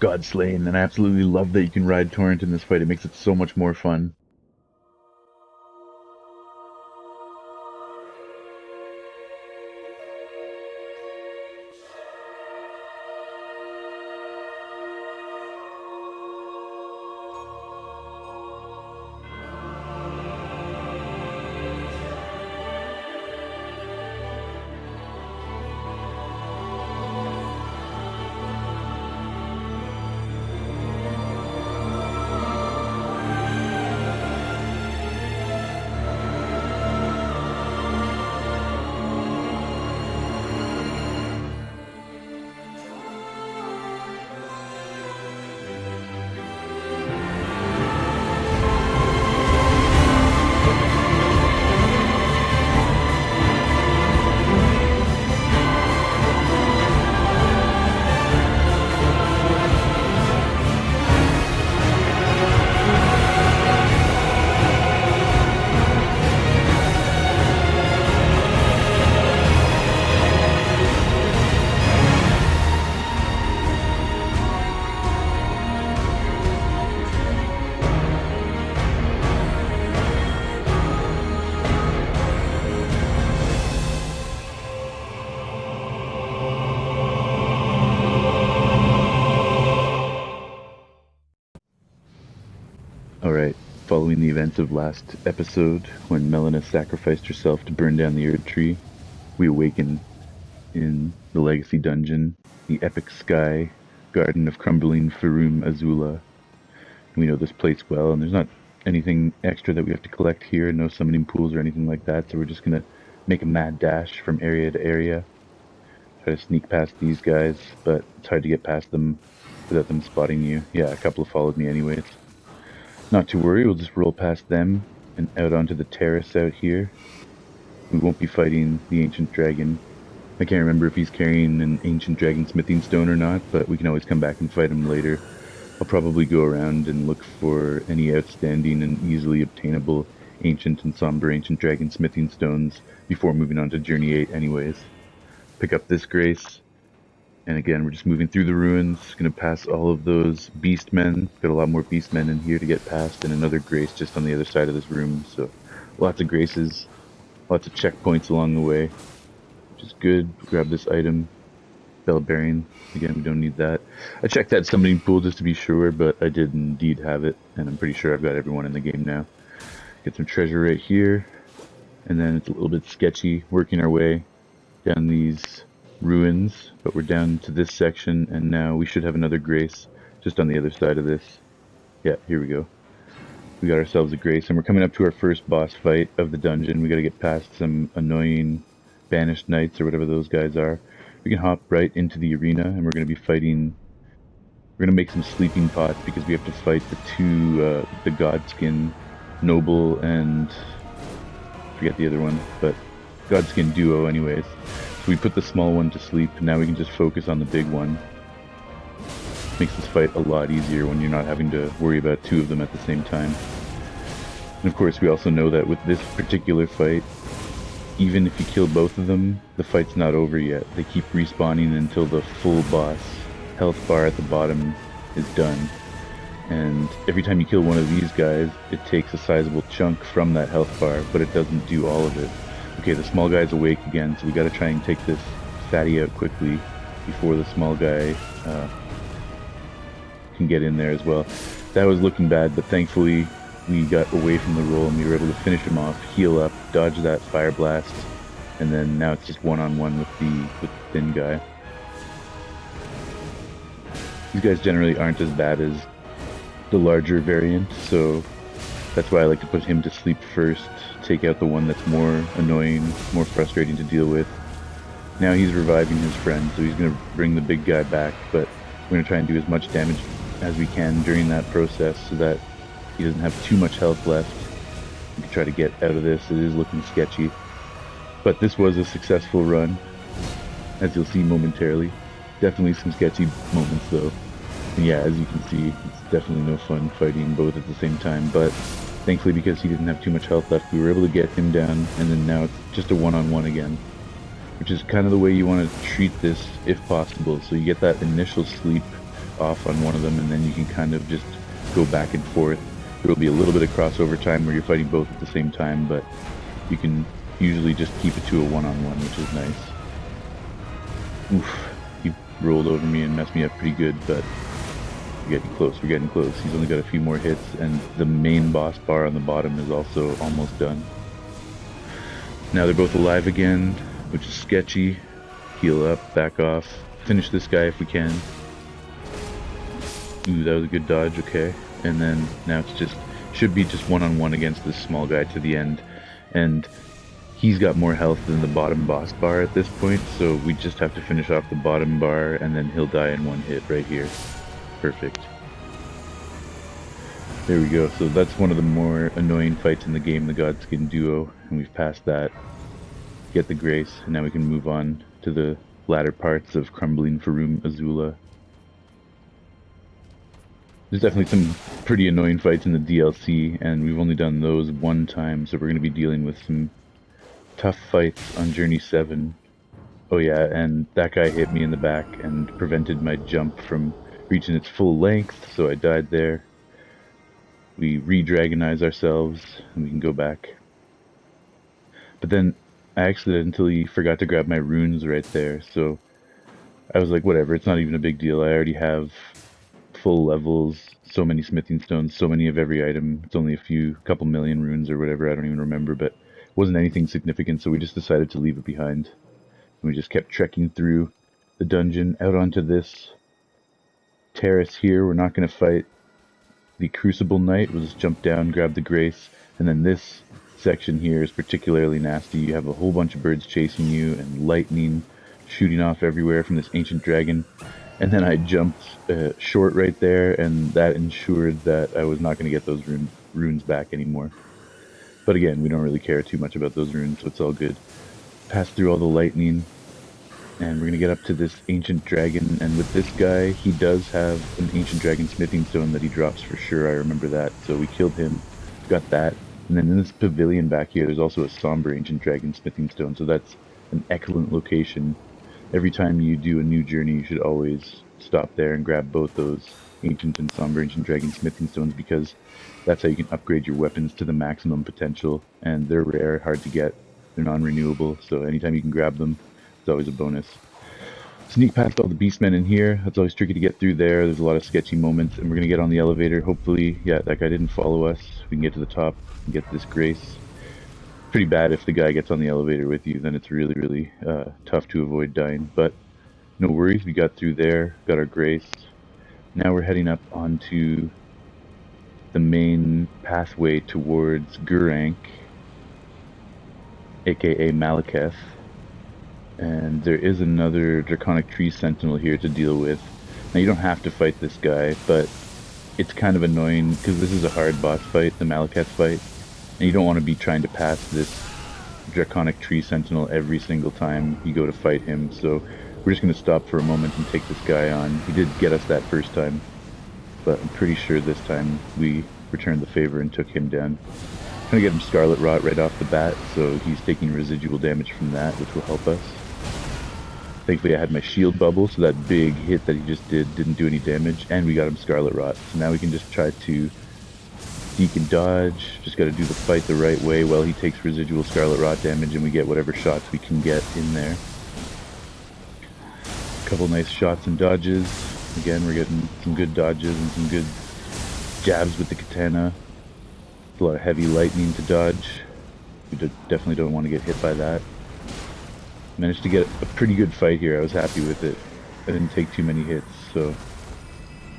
Godslain, and I absolutely love that you can ride Torrent in this fight. It makes it so much more fun. Alright, following the events of last episode, when Melina sacrificed herself to burn down the Erdtree, we awaken in the Legacy Dungeon, the epic sky garden of Crumbling Farum Azula. We know this place well, and there's not anything extra that we have to collect here, no summoning pools or anything like that, so we're just gonna make a mad dash from area to area. Try to sneak past these guys, but it's hard to get past them without them spotting you. Yeah, a couple have followed me anyways. Not to worry, we'll just roll past them and out onto the terrace out here. We won't be fighting the Ancient Dragon. I can't remember if he's carrying an Ancient Dragon Smithing Stone or not, but we can always come back and fight him later. I'll probably go around and look for any outstanding and easily obtainable Ancient and Somber Ancient Dragon Smithing Stones before moving on to Journey 8 anyways. Pick up this Grace, and again, we're just moving through the ruins, gonna pass all of those beastmen. Got a lot more beastmen in here to get past, and another Grace just on the other side of this room, so lots of Graces, lots of checkpoints along the way, which is good. Grab this item, Bell Bearing. Again, we don't need that. I checked that summoning pool just to be sure, but I did indeed have it, and I'm pretty sure I've got everyone in the game now. Get some treasure right here, and then it's a little bit sketchy working our way down these ruins, but we're down to this section, and now we should have another Grace just on the other side of this. Yeah, here we go. We got ourselves a Grace, and we're coming up to our first boss fight of the dungeon. We gotta get past some annoying banished knights or whatever those guys are. We can hop right into the arena, and we're gonna be fighting. We're gonna make some sleeping pots because we have to fight the two, the Godskin Noble and I forget the other one, but Godskin Duo anyways. So we put the small one to sleep, and now we can just focus on the big one. Makes this fight a lot easier when you're not having to worry about two of them at the same time. And of course we also know that with this particular fight, even if you kill both of them, the fight's not over yet. They keep respawning until the full boss health bar at the bottom is done. And every time you kill one of these guys, it takes a sizable chunk from that health bar, but it doesn't do all of it. Okay, the small guy's awake again, so we gotta try and take this fatty out quickly before the small guy can get in there as well. That was looking bad, but thankfully we got away from the roll and we were able to finish him off, heal up, dodge that fire blast, and then now it's just one-on-one with the thin guy. These guys generally aren't as bad as the larger variant, so that's why I like to put him to sleep first, take out the one that's more annoying, more frustrating to deal with. Now he's reviving his friend, so he's going to bring the big guy back, but we're going to try and do as much damage as we can during that process so that he doesn't have too much health left. We can try to get out of this. It is looking sketchy, but this was a successful run, as you'll see momentarily. Definitely some sketchy moments though. And yeah, as you can see, it's definitely no fun fighting both at the same time, but thankfully because he didn't have too much health left, we were able to get him down, and then now it's just a one-on-one again, which is kind of the way you want to treat this if possible. So you get that initial sleep off on one of them, and then you can kind of just go back and forth. There will be a little bit of crossover time where you're fighting both at the same time, but you can usually just keep it to a one-on-one, which is nice. Oof, he rolled over me and messed me up pretty good, but we're getting close, we're getting close. He's only got a few more hits, and the main boss bar on the bottom is also almost done. Now they're both alive again, which is sketchy. Heal up, back off, finish this guy if we can. Ooh, that was a good dodge, okay. And then now it's just, should be just one-on-one against this small guy to the end. And he's got more health than the bottom boss bar at this point, so we just have to finish off the bottom bar and then he'll die in one hit right here. Perfect. There we go. So that's one of the more annoying fights in the game, the Godskin Duo, and we've passed that. Get the grace, and now we can move on to the latter parts of Crumbling Farum Azula. There's definitely some pretty annoying fights in the DLC, and we've only done those one time, so we're going to be dealing with some tough fights on Journey 7. Oh yeah, and that guy hit me in the back and prevented my jump from reaching its full length, so I died there. We re-dragonize ourselves, and we can go back. But then I accidentally forgot to grab my runes right there, so I was like, whatever, it's not even a big deal. I already have full levels, so many smithing stones, so many of every item. It's only a couple million runes or whatever, I don't even remember, but it wasn't anything significant, so we just decided to leave it behind. And we just kept trekking through the dungeon out onto this terrace here. We're not going to fight the Crucible Knight. We'll just jump down, grab the Grace, and then this section here is particularly nasty. You have a whole bunch of birds chasing you and lightning shooting off everywhere from this ancient dragon. And then I jumped short right there, and that ensured that I was not going to get those runes back anymore. But again, we don't really care too much about those runes, so it's all good. Pass through all the lightning, and we're going to get up to this ancient dragon, and with this guy, he does have an ancient dragon smithing stone that he drops for sure, I remember that. So we killed him, got that, and then in this pavilion back here, there's also a Somber ancient dragon smithing stone, so that's an excellent location. Every time you do a new journey, you should always stop there and grab both those ancient and Somber ancient dragon smithing stones, because that's how you can upgrade your weapons to the maximum potential, and they're rare, hard to get, they're non-renewable, so anytime you can grab them, it's always a bonus. Sneak past all the beastmen in here. That's always tricky to get through there. There's a lot of sketchy moments, and we're gonna get on the elevator. Hopefully, yeah, that guy didn't follow us. We can get to the top and get this grace. Pretty bad if the guy gets on the elevator with you, then it's really, really tough to avoid dying. But no worries, we got through there, got our grace. Now we're heading up onto the main pathway towards Gurrank, aka Maliketh. And there is another Draconic Tree Sentinel here to deal with. Now you don't have to fight this guy, but it's kind of annoying because this is a hard boss fight, the Maliketh fight, and you don't want to be trying to pass this Draconic Tree Sentinel every single time you go to fight him, so we're just going to stop for a moment and take this guy on. He did get us that first time, but I'm pretty sure this time we returned the favor and took him down. I'm going to get him Scarlet Rot right off the bat, so he's taking residual damage from that, which will help us. Thankfully I had my shield bubble, so that big hit that he just didn't do any damage, and we got him Scarlet Rot. So now we can just try to deke and dodge, just gotta do the fight the right way while he takes residual Scarlet Rot damage and we get whatever shots we can get in there. A couple nice shots and dodges. Again, we're getting some good dodges and some good jabs with the katana. A lot of heavy lightning to dodge. We definitely don't want to get hit by that. Managed to get a pretty good fight here. I was happy with it. I didn't take too many hits, so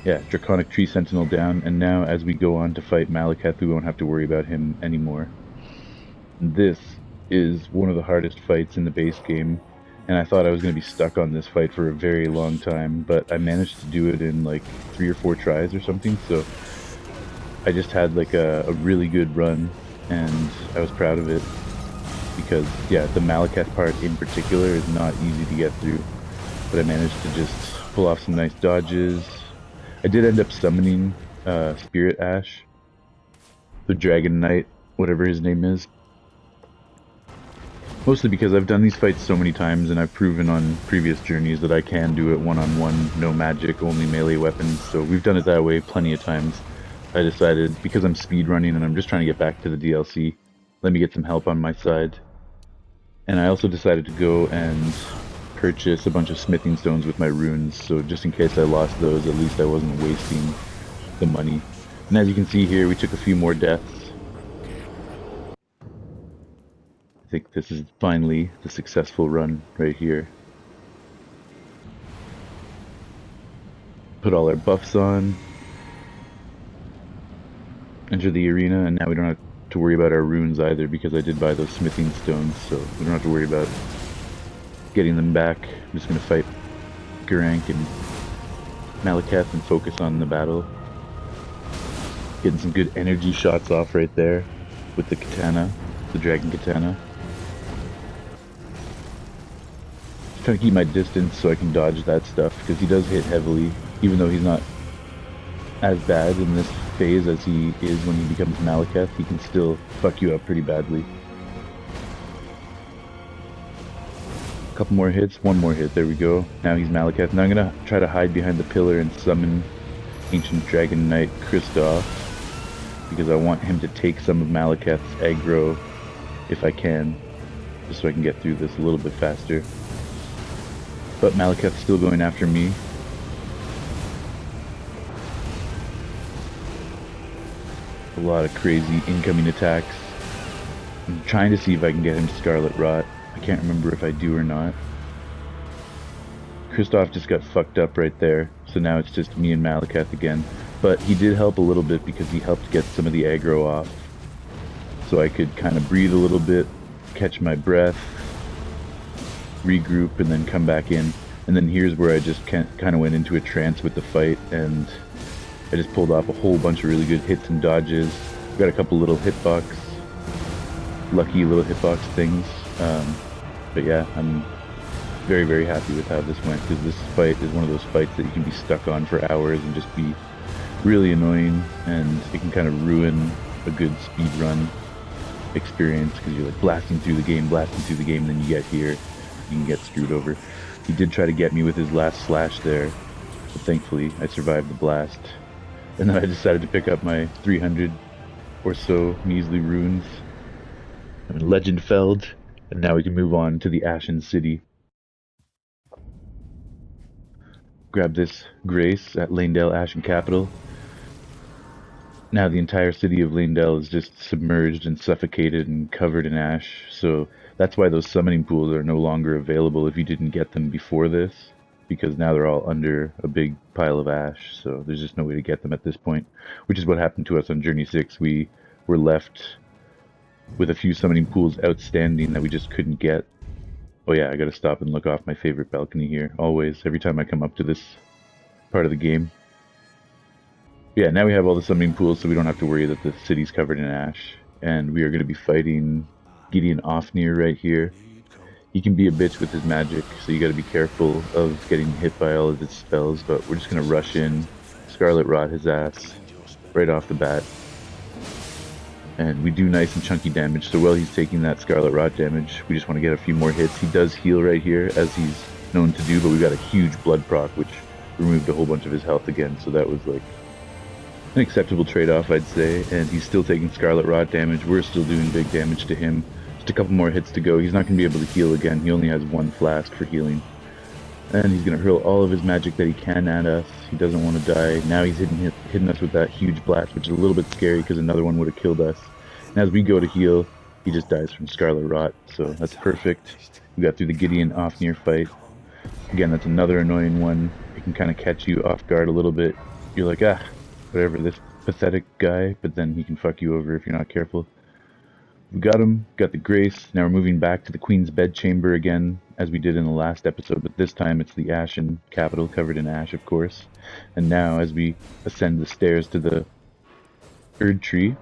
yeah, Draconic Tree Sentinel down, and now as we go on to fight Maliketh, we won't have to worry about him anymore. This is one of the hardest fights in the base game, and I thought I was going to be stuck on this fight for a very long time, but I managed to do it in like 3 or 4 tries or something, so I just had like a really good run, and I was proud of it. Because, yeah, the Maliketh part in particular is not easy to get through. But I managed to just pull off some nice dodges. I did end up summoning Spirit Ash, the Dragon Knight, whatever his name is. Mostly because I've done these fights so many times and I've proven on previous journeys that I can do it one-on-one, no magic, only melee weapons, so we've done it that way plenty of times. I decided, because I'm speedrunning and I'm just trying to get back to the DLC, let me get some help on my side. And I also decided to go and purchase a bunch of smithing stones with my runes, so just in case I lost those, at least I wasn't wasting the money. And as you can see here, we took a few more deaths. I think this is finally the successful run right here. Put all our buffs on, enter the arena, and now we don't have to worry about our runes either because I did buy those smithing stones, so we don't have to worry about getting them back. I'm just going to fight Geraint and Maliketh and focus on the battle. Getting some good energy shots off right there with the katana, the dragon katana. Just trying to keep my distance so I can dodge that stuff because he does hit heavily, even though he's not as bad in this phase as he is when he becomes Maliketh. He can still fuck you up pretty badly. A couple more hits, one more hit, there we go. Now he's Maliketh. Now I'm gonna try to hide behind the pillar and summon Ancient Dragon Knight Kristoff, because I want him to take some of Maliketh's aggro if I can, just so I can get through this a little bit faster. But Maliketh's still going after me. A lot of crazy incoming attacks. I'm trying to see if I can get him Scarlet Rot. I can't remember if I do or not. Kristoff just got fucked up right there, so now it's just me and Maliketh again. But he did help a little bit because he helped get some of the aggro off. So I could kind of breathe a little bit, catch my breath, regroup, and then come back in. And then here's where I just kind of went into a trance with the fight, and I just pulled off a whole bunch of really good hits and dodges. Got a couple little hitbox, lucky little hitbox things. But yeah, I'm very, very happy with how this went, because this fight is one of those fights that you can be stuck on for hours and just be really annoying, and it can kind of ruin a good speedrun experience, because you're like blasting through the game, and then you get here, you can get screwed over. He did try to get me with his last slash there, but thankfully I survived the blast. And then I decided to pick up my 300 or so measly runes. I'm in Legendfeld, and now we can move on to the Ashen City. Grab this Grace at Lanedale Ashen Capital. Now the entire city of Lanedale is just submerged and suffocated and covered in ash, so that's why those summoning pools are no longer available if you didn't get them before this, because now they're all under a big pile of ash, so there's just no way to get them at this point, which is what happened to us on Journey 6. We were left with a few summoning pools outstanding that we just couldn't get. Oh yeah, I gotta stop and look off my favorite balcony here, always, every time I come up to this part of the game. Yeah, now we have all the summoning pools, so we don't have to worry that the city's covered in ash. And we are going to be fighting Gideon Ofnir right here. He can be a bitch with his magic, so you got to be careful of getting hit by all of his spells, but we're just going to rush in, Scarlet Rot his ass right off the bat. And we do nice and chunky damage, so while he's taking that Scarlet Rot damage, we just want to get a few more hits. He does heal right here, as he's known to do, but we got a huge blood proc, which removed a whole bunch of his health again, so that was like an acceptable trade-off, I'd say. And he's still taking Scarlet Rot damage. We're still doing big damage to him. Just a couple more hits to go. He's not going to be able to heal again. He only has one flask for healing. And he's going to hurl all of his magic that he can at us. He doesn't want to die. Now he's hitting us with that huge blast, which is a little bit scary because another one would have killed us. And as we go to heal, he just dies from Scarlet Rot. So that's perfect. We got through the Gideon Ofnir fight. Again, that's another annoying one. It can kind of catch you off guard a little bit. You're like, ah, whatever, this pathetic guy, but then he can fuck you over if you're not careful. We got him, got the Grace. Now we're moving back to the Queen's Bedchamber again, as we did in the last episode, but this time it's the Ashen Capital, covered in ash, of course. And now, as we ascend the stairs to the Erdtree,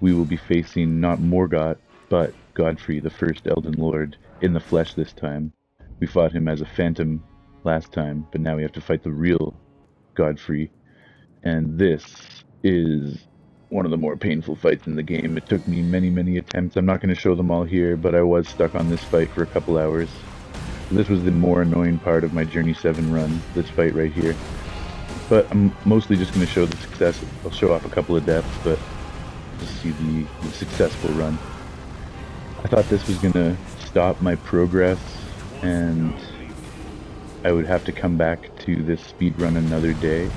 we will be facing not Morgott, but Godfrey, the first Elden Lord, in the flesh this time. We fought him as a phantom last time, but now we have to fight the real Godfrey. And this is one of the more painful fights in the game. It took me many attempts. I'm not going to show them all here, but I was stuck on this fight for a couple hours. This was the more annoying part of my Journey 7 run, this fight right here. But I'm mostly just going to show the success. I'll show off a couple of deaths, but just see the successful run. I thought this was going to stop my progress, and I would have to come back to this speedrun another day.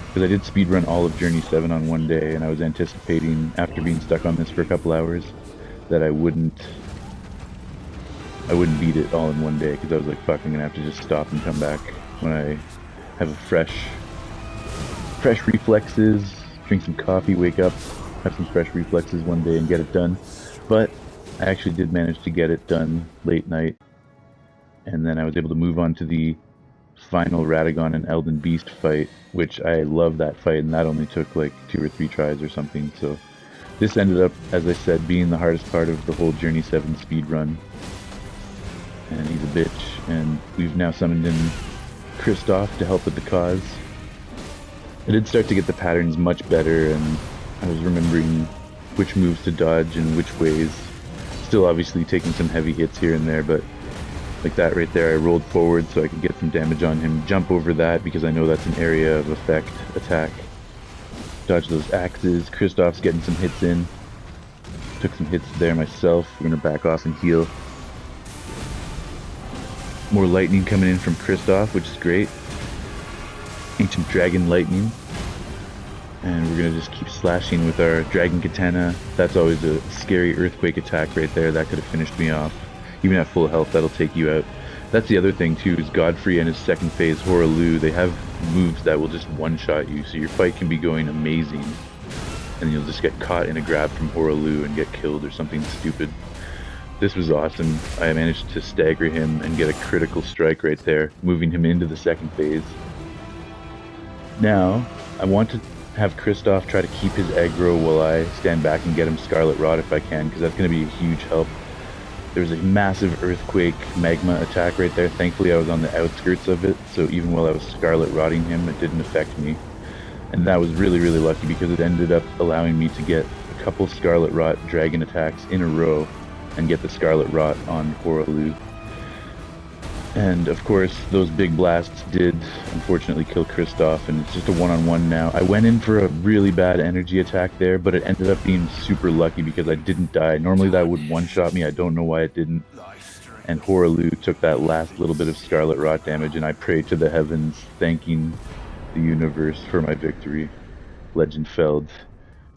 Because I did speedrun all of Journey 7 on one day, and I was anticipating, after being stuck on this for a couple hours, that I wouldn't beat it all in one day, because I was like, fuck, I'm gonna have to just stop and come back when I have a fresh reflexes, drink some coffee, wake up, have some fresh reflexes one day and get it done. But I actually did manage to get it done late night, and then I was able to move on to the final Radagon and Elden Beast fight, which I love that fight, and that only took like 2 or 3 tries or something. So this ended up, as I said, being the hardest part of the whole Journey 7 speed run. And he's a bitch, and we've now summoned in Kristoff to help with the cause. I did start to get the patterns much better, and I was remembering which moves to dodge and which ways. Still obviously taking some heavy hits here and there, but like that right there, I rolled forward so I could get some damage on him, jump over that because I know that's an area of effect attack. Dodge those axes. Kristoff's getting some hits in. Took some hits there myself. We're gonna back off and heal. More lightning coming in from Kristoff, which is great. Ancient Dragon Lightning. And we're gonna just keep slashing with our Dragon Katana. That's always a scary earthquake attack right there. That could have finished me off. Even at full health, that'll take you out. That's the other thing too, is Godfrey and his second phase, Hoarah Loux, they have moves that will just one-shot you, so your fight can be going amazing, and you'll just get caught in a grab from Hoarah Loux and get killed or something stupid. This was awesome. I managed to stagger him and get a critical strike right there, moving him into the second phase. Now, I want to have Kristoff try to keep his aggro while I stand back and get him Scarlet Rot if I can, because that's going to be a huge help. There's a massive earthquake magma attack right there. Thankfully I was on the outskirts of it, so even while I was Scarlet Rotting him, it didn't affect me. And that was really lucky, because it ended up allowing me to get a couple Scarlet Rot dragon attacks in a row and get the Scarlet Rot on Hoarah Loux. And of course, those big blasts did unfortunately kill Kristoff, and it's just a one-on-one now. I went in for a really bad energy attack there, but it ended up being super lucky because I didn't die. Normally that would one-shot me, I don't know why it didn't. And Hoarah Loux took that last little bit of Scarlet Rot damage, and I prayed to the heavens, thanking the universe for my victory. Legend felled.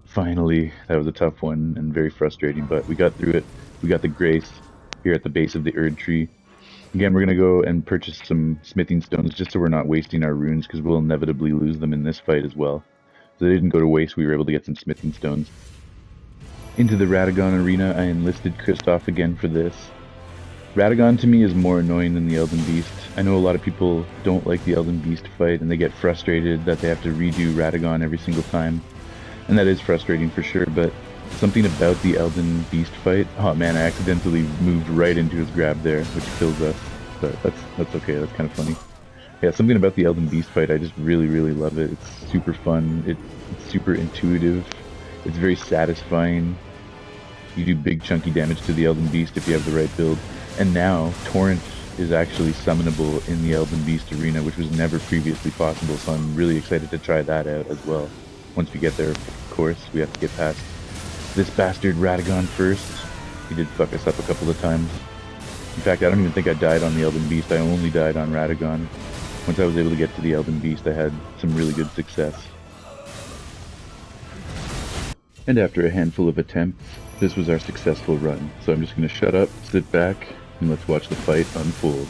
Finally, that was a tough one and very frustrating, but we got through it. We got the grace here at the base of the Erdtree. Again, we're going to go and purchase some smithing stones just so we're not wasting our runes, because we'll inevitably lose them in this fight as well. So they didn't go to waste, we were able to get some smithing stones. Into the Radagon arena, I enlisted Kristoff again for this. Radagon to me is more annoying than the Elden Beast. I know a lot of people don't like the Elden Beast fight and they get frustrated that they have to redo Radagon every single time. And that is frustrating for sure, but something about the Elden Beast fight. Oh man, I accidentally moved right into his grab there, which kills us. But that's okay, that's kind of funny. Yeah, something about the Elden Beast fight, I just really love it. It's super fun, it's super intuitive, it's very satisfying. You do big chunky damage to the Elden Beast if you have the right build. And now, Torrent is actually summonable in the Elden Beast arena, which was never previously possible, so I'm really excited to try that out as well. Once we get there, of course, we have to get past this bastard Radagon first. He did fuck us up a couple of times. In fact, I don't even think I died on the Elden Beast, I only died on Radagon. Once I was able to get to the Elden Beast, I had some really good success. And after a handful of attempts, this was our successful run. So I'm just going to shut up, sit back, and let's watch the fight unfold.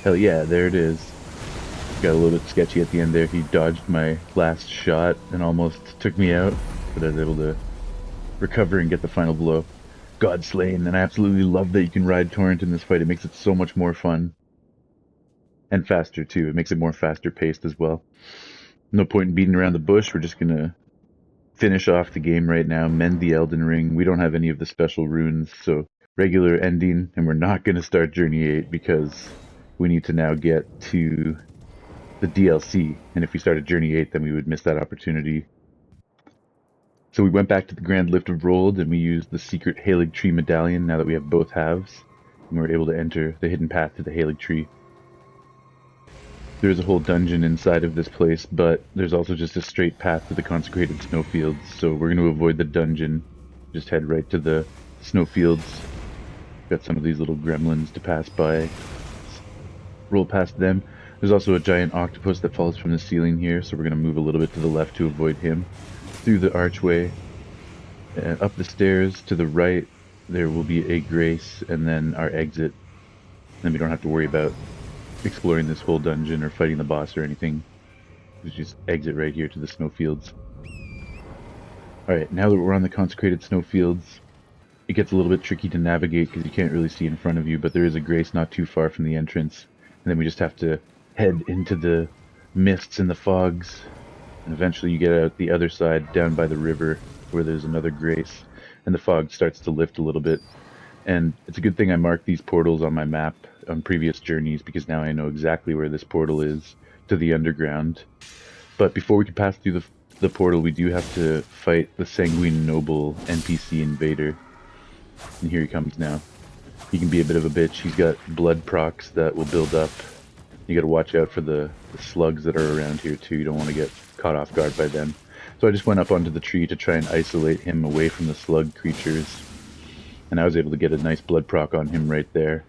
Hell yeah, there it is. Got a little bit sketchy at the end there. He dodged my last shot and almost took me out, but I was able to recover and get the final blow. God slain, and I absolutely love that you can ride Torrent in this fight. It makes it so much more fun. And faster too. It makes it more faster paced as well. No point in beating around the bush. We're just gonna finish off the game right now, mend the Elden Ring. We don't have any of the special runes, so regular ending, and we're not gonna start Journey 8 because we need to now get to the DLC. And if we started Journey 8, then we would miss that opportunity. So we went back to the Grand Lift of Rold and we used the secret Haligtree medallion now that we have both halves. And we were able to enter the hidden path to the Haligtree. There's a whole dungeon inside of this place, but there's also just a straight path to the Consecrated Snowfields. So we're going to avoid the dungeon. Just head right to the snowfields. Got some of these little gremlins to pass by. Roll past them. There's also a giant octopus that falls from the ceiling here, so we're going to move a little bit to the left to avoid him. Through the archway, up the stairs to the right, there will be a grace, and then our exit. Then we don't have to worry about exploring this whole dungeon or fighting the boss or anything. We just exit right here to the snowfields. Alright, now that we're on the Consecrated Snowfields, it gets a little bit tricky to navigate because you can't really see in front of you, but there is a grace not too far from the entrance. And then we just have to head into the mists and the fogs. And eventually you get out the other side, down by the river, where there's another grace. And the fog starts to lift a little bit. And it's a good thing I marked these portals on my map on previous journeys, because now I know exactly where this portal is to the underground. But before we can pass through the portal, we do have to fight the Sanguine Noble NPC invader. And here he comes now. He can be a bit of a bitch. He's got blood procs that will build up. You gotta watch out for the slugs that are around here too. You don't want to get caught off guard by them. So I just went up onto the tree to try and isolate him away from the slug creatures. And I was able to get a nice blood proc on him right there.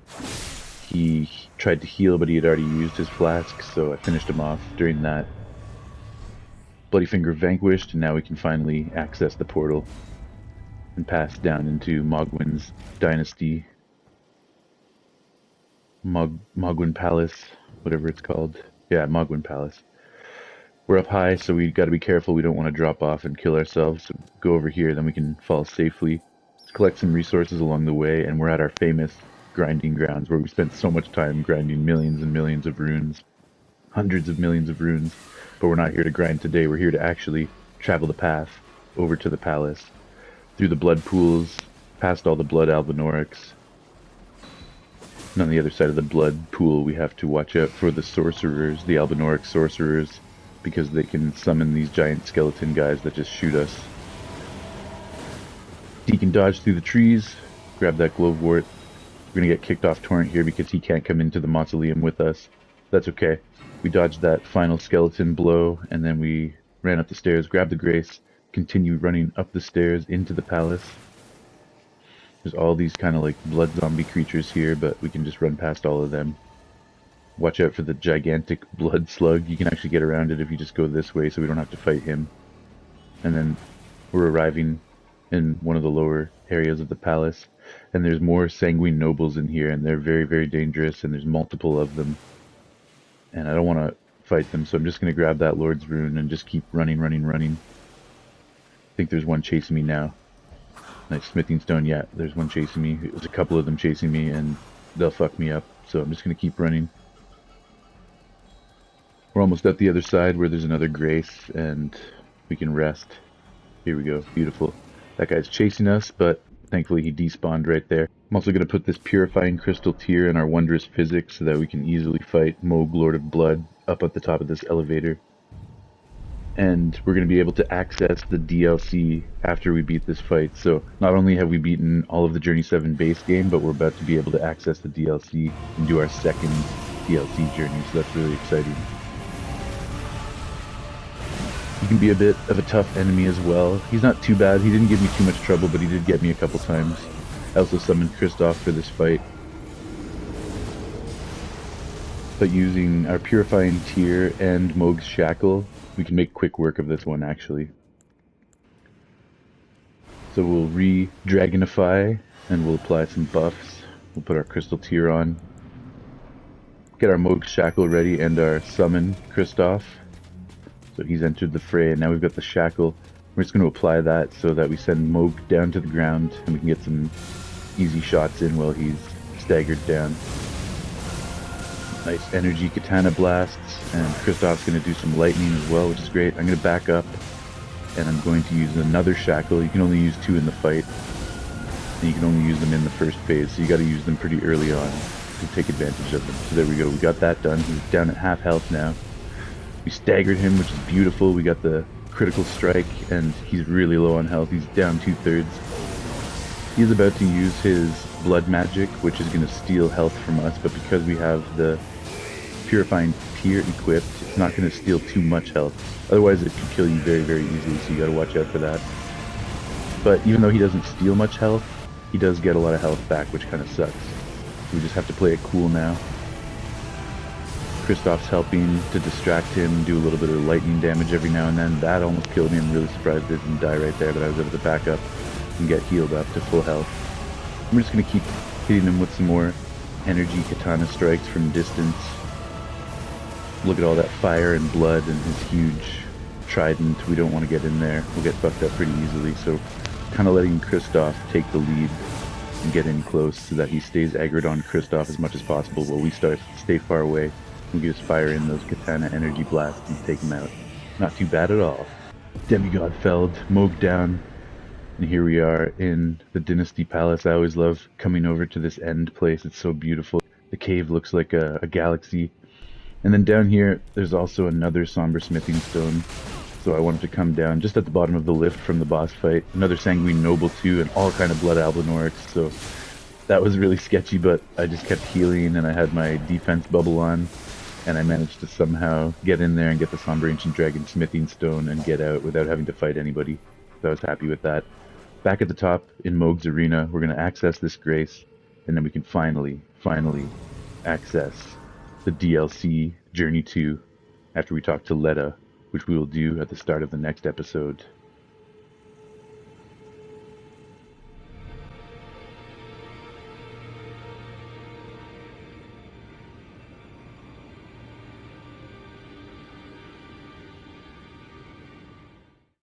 He tried to heal, but he had already used his flask, so I finished him off during that. Bloody Finger vanquished, and now we can finally access the portal and pass down into Mohgwyn's dynasty. Mohgwyn Palace, whatever it's called. Yeah, Mohgwyn Palace. We're up high, so we gotta be careful. We don't want to drop off and kill ourselves. So go over here, then we can fall safely. Let's collect some resources along the way, and we're at our famous grinding grounds, where we spent so much time grinding millions and millions of runes. Hundreds of millions of runes. But we're not here to grind today. We're here to actually travel the path over to the palace. Through the blood pools, past all the blood Albinorics. And on the other side of the blood pool, we have to watch out for the sorcerers, the Albinoric sorcerers, because they can summon these giant skeleton guys that just shoot us. He can dodge through the trees, grab that glowwort. We're gonna get kicked off Torrent here because he can't come into the mausoleum with us. That's okay. We dodged that final skeleton blow, and then we ran up the stairs, grabbed the grace, continue running up the stairs into the palace. There's all these kind of like blood zombie creatures here, but we can just run past all of them. Watch out for the gigantic blood slug. You can actually get around it if you just go this way, so we don't have to fight him. And then we're arriving in one of the lower areas of the palace, and there's more sanguine nobles in here, and they're very, very dangerous, and there's multiple of them. And I don't want to fight them, so I'm just going to grab that Lord's Rune and just keep running. I think there's one chasing me now. Nice smithing stone. Yeah, there's one chasing me. There's a couple of them chasing me, and they'll fuck me up, so I'm just going to keep running. We're almost at the other side where there's another grace, and we can rest. Here we go. Beautiful. That guy's chasing us, but thankfully he despawned right there. I'm also going to put this Purifying Crystal Tear in our Wondrous Physics so that we can easily fight Mohg, Lord of Blood, up at the top of this elevator. And we're going to be able to access the DLC after we beat this fight. So not only have we beaten all of the Journey 7 base game, but we're about to be able to access the DLC and do our second DLC journey, so that's really exciting. He can be a bit of a tough enemy as well. He's not too bad. He didn't give me too much trouble, but he did get me a couple times. I also summoned Kristoff for this fight. But using our Purifying Tear and Mohg's Shackle, we can make quick work of this one, actually. So we'll re-Dragonify, and we'll apply some buffs. We'll put our Crystal Tear on. get our Mohg Shackle ready and our summon, Kristoff. So he's entered the fray, and now we've got the Shackle. We're just going to apply that so that we send Mohg down to the ground, and we can get some easy shots in while he's staggered down. Nice energy Katana blasts, and Kristoff's going to do some lightning as well, which is great. I'm going to back up, and I'm going to use another Shackle. You can only use 2 in the fight, and you can only use them in the first phase, so you got to use them pretty early on to take advantage of them. So there we go, we got that done. He's down at half health now. We staggered him, which is beautiful. We got the critical strike, and he's really low on health. He's down 2/3. He's about to use his blood magic, which is going to steal health from us, but because we have the Purifying Tear equipped, it's not going to steal too much health. Otherwise it could kill you very, very easily, so you got to watch out for that. But even though he doesn't steal much health, he does get a lot of health back, which kind of sucks. We just have to play it cool now. Kristoff's helping to distract him, do a little bit of lightning damage every now and then. That almost killed me. I'm really surprised it didn't die right there, but I was able to back up and get healed up to full health. I'm just going to keep hitting him with some more energy katana strikes from distance. Look at all that fire and blood and his huge trident. We don't want to get in there. We'll get fucked up pretty easily, so kind of letting Kristoff take the lead and get in close so that he stays aggroed on Kristoff as much as possible while we stay far away. We can just fire in those katana energy blasts and take him out. Not too bad at all. Demigod felled, Mohg down, and here we are in the Dynasty Palace. I always love coming over to this end place. It's so beautiful. The cave looks like a galaxy. And then down here, there's also another Somber Smithing Stone. So I wanted to come down just at the bottom of the lift from the boss fight. Another Sanguine Noble too, and all kind of Blood Albinorics. So that was really sketchy, but I just kept healing and I had my defense bubble on. And I managed to somehow get in there and get the Somber Ancient Dragon Smithing Stone and get out without having to fight anybody. So I was happy with that. Back at the top in Mohg's arena, we're going to access this Grace, and then we can finally access the DLC Journey 2 after we talk to Letta, which we will do at the start of the next episode.